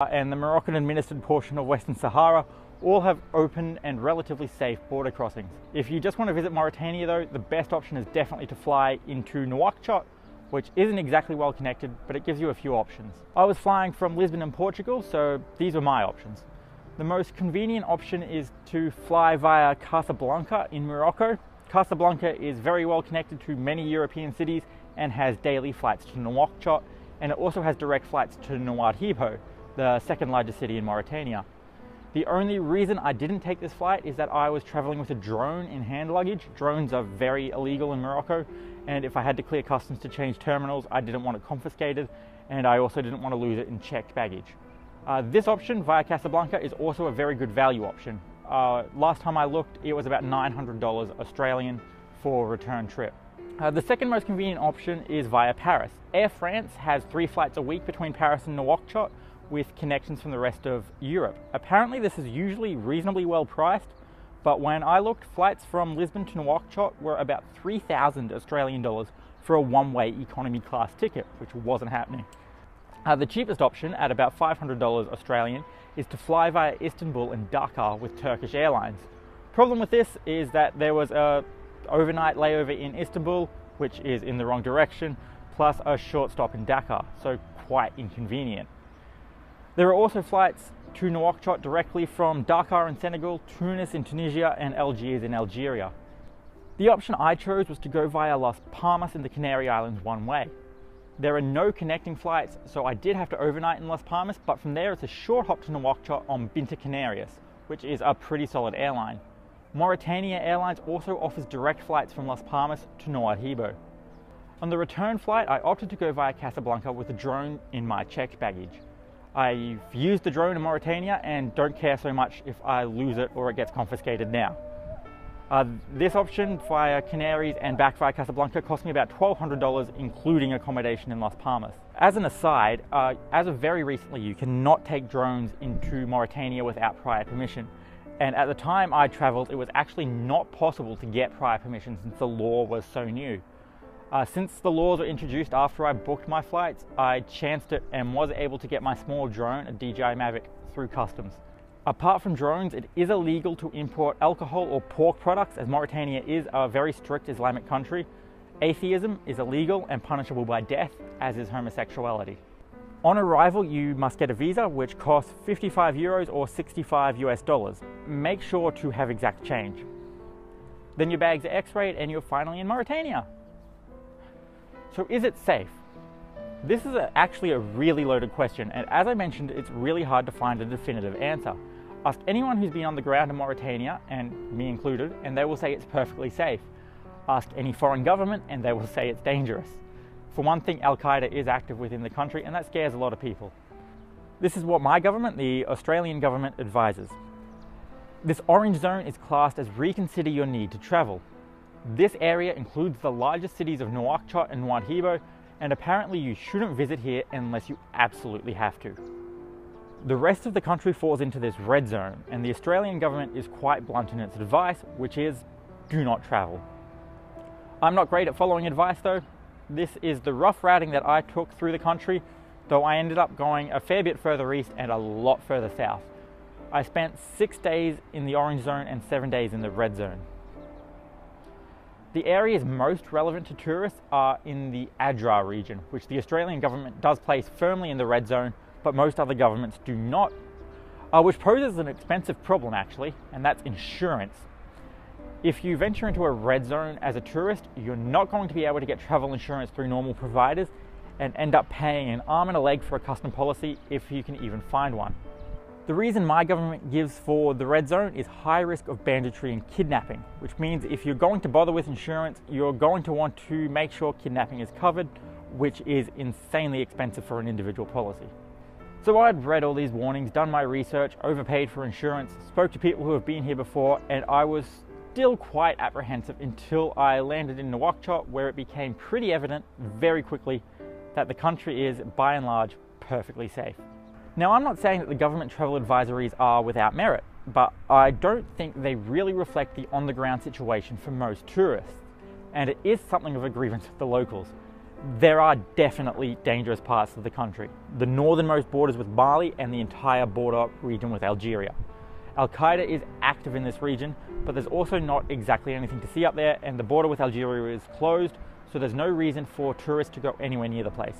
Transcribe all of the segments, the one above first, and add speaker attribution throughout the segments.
Speaker 1: and the Moroccan-administered portion of Western Sahara all have open and relatively safe border crossings. If you just want to visit Mauritania though, the best option is definitely to fly into Nouakchott, which isn't exactly well connected, but it gives you a few options. I was flying from Lisbon in Portugal, so these were my options. The most convenient option is to fly via Casablanca in Morocco. Casablanca is very well connected to many European cities and has daily flights to Nouakchott, and it also has direct flights to Nouadhibou, the second largest city in Mauritania. The only reason I didn't take this flight is that I was traveling with a drone in hand luggage. Drones are very illegal in Morocco, and if I had to clear customs to change terminals, I didn't want it confiscated, and I also didn't want to lose it in checked baggage. This option via Casablanca is also a very good value option. Last time I looked, it was about $900 Australian for a return trip. The second most convenient option is via Paris. Air France has 3 flights a week between Paris and Nouakchott, with connections from the rest of Europe. Apparently this is usually reasonably well priced, but when I looked, flights from Lisbon to Nouakchott were about 3,000 Australian dollars for a one-way economy class ticket, which wasn't happening. The cheapest option at about $500 Australian is to fly via Istanbul and Dakar with Turkish Airlines. Problem with this is that there was a overnight layover in Istanbul, which is in the wrong direction, plus a short stop in Dakar, so quite inconvenient. There are also flights to Nouakchott directly from Dakar in Senegal, Tunis in Tunisia, and Algiers in Algeria. The option I chose was to go via Las Palmas in the Canary Islands one way. There are no connecting flights, so I did have to overnight in Las Palmas, but from there it's a short hop to Nouakchott on Binta Canarias, which is a pretty solid airline. Mauritania Airlines also offers direct flights from Las Palmas to Nouadhibou. On the return flight, I opted to go via Casablanca with a drone in my checked baggage. I've used the drone in Mauritania and don't care so much if I lose it or it gets confiscated now. This option via Canaries and back via Casablanca cost me about $1,200, including accommodation in Las Palmas. As an aside, as of very recently, you cannot take drones into Mauritania without prior permission. And at the time I traveled, it was actually not possible to get prior permission since the law was so new. Since the laws were introduced after I booked my flights, I chanced it and was able to get my small drone, a DJI Mavic, through customs. Apart from drones, it is illegal to import alcohol or pork products, as Mauritania is a very strict Islamic country. Atheism is illegal and punishable by death, as is homosexuality. On arrival, you must get a visa, which costs 55 euros or 65 US dollars. Make sure to have exact change. Then your bags are x-rayed and you're finally in Mauritania. So is it safe? This is actually a really loaded question, and as I mentioned, it's really hard to find a definitive answer. Ask anyone who's been on the ground in Mauritania, and me included, and they will say it's perfectly safe. Ask any foreign government and they will say it's dangerous. For one thing, Al-Qaeda is active within the country, and that scares a lot of people. This is what my government, the Australian government, advises. This orange zone is classed as reconsider your need to travel. This area includes the largest cities of Nouakchott and Nouadhibou, and apparently you shouldn't visit here unless you absolutely have to. The rest of the country falls into this red zone, and the Australian government is quite blunt in its advice, which is do not travel. I'm not great at following advice though. This is the rough routing that I took through the country, though I ended up going a fair bit further east and a lot further south. I spent 6 days in the orange zone and 7 days in the red zone. The areas most relevant to tourists are in the Adrar region, which the Australian government does place firmly in the red zone, but most other governments do not, which poses an expensive problem actually, and that's insurance. If you venture into a red zone as a tourist, you're not going to be able to get travel insurance through normal providers and end up paying an arm and a leg for a custom policy if you can even find one. The reason my government gives for the red zone is high risk of banditry and kidnapping, which means if you're going to bother with insurance, you're going to want to make sure kidnapping is covered, which is insanely expensive for an individual policy. So I'd read all these warnings, done my research, overpaid for insurance, spoke to people who have been here before, and I was still quite apprehensive until I landed in Nouakchott, where it became pretty evident very quickly that the country is, by and large, perfectly safe. Now, I'm not saying that the government travel advisories are without merit, but I don't think they really reflect the on-the-ground situation for most tourists, and it is something of a grievance with the locals. There are definitely dangerous parts of the country. The northernmost borders with Mali and the entire border region with Algeria. Al-Qaeda is active in this region, but there's also not exactly anything to see up there, and the border with Algeria is closed, so there's no reason for tourists to go anywhere near the place.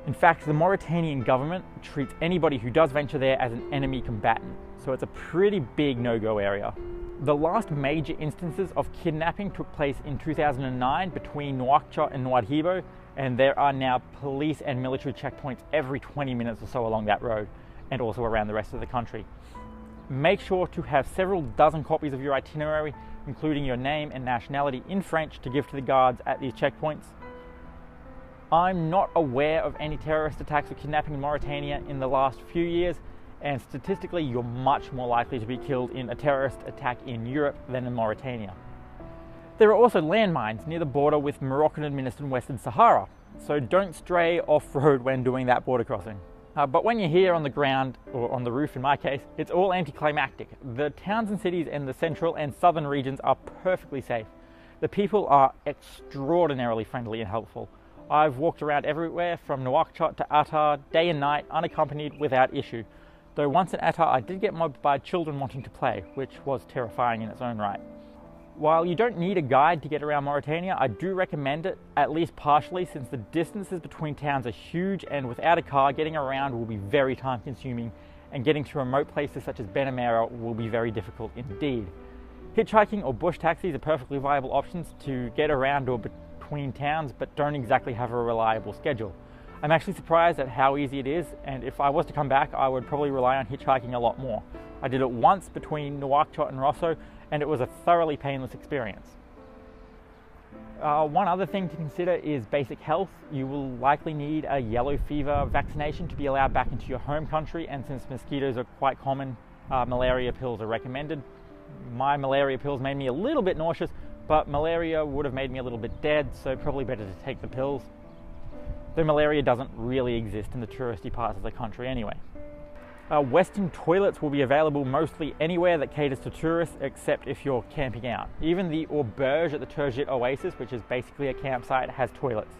Speaker 1: In fact, the Mauritanian government treats anybody who does venture there as an enemy combatant, so it's a pretty big no-go area. The last major instances of kidnapping took place in 2009 between Nouakchott and Nouadhibou, and there are now police and military checkpoints every 20 minutes or so along that road, and also around the rest of the country. Make sure to have several dozen copies of your itinerary, including your name and nationality in French, to give to the guards at these checkpoints. I'm not aware of any terrorist attacks or kidnapping in Mauritania in the last few years, and statistically you're much more likely to be killed in a terrorist attack in Europe than in Mauritania. There are also landmines near the border with Moroccan-administered Western Sahara, so don't stray off-road when doing that border crossing. But when you're here on the ground, or on the roof in my case, it's all anticlimactic. The towns and cities in the central and southern regions are perfectly safe. The people are extraordinarily friendly and helpful. I've walked around everywhere from Nouakchott to Attah, day and night, unaccompanied, without issue. Though once in Attah I did get mobbed by children wanting to play, which was terrifying in its own right. While you don't need a guide to get around Mauritania, I do recommend it, at least partially, since the distances between towns are huge, and without a car, getting around will be very time consuming, and getting to remote places such as Benamera will be very difficult indeed. Hitchhiking or bush taxis are perfectly viable options to get around or between towns, but don't exactly have a reliable schedule. I'm actually surprised at how easy it is, and if I was to come back, I would probably rely on hitchhiking a lot more. I did it once between Nouakchott and Rosso, and it was a thoroughly painless experience. One other thing to consider is basic health. You will likely need a yellow fever vaccination to be allowed back into your home country, and since mosquitoes are quite common, malaria pills are recommended. My malaria pills made me a little bit nauseous, but malaria would have made me a little bit dead, so probably better to take the pills. Though malaria doesn't really exist in the touristy parts of the country anyway. Western toilets will be available mostly anywhere that caters to tourists, except if you're camping out. Even the auberge at the Crdit Oasis, which is basically a campsite, has toilets.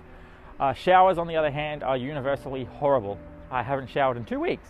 Speaker 1: Showers, on the other hand, are universally horrible. I haven't showered in 2 weeks.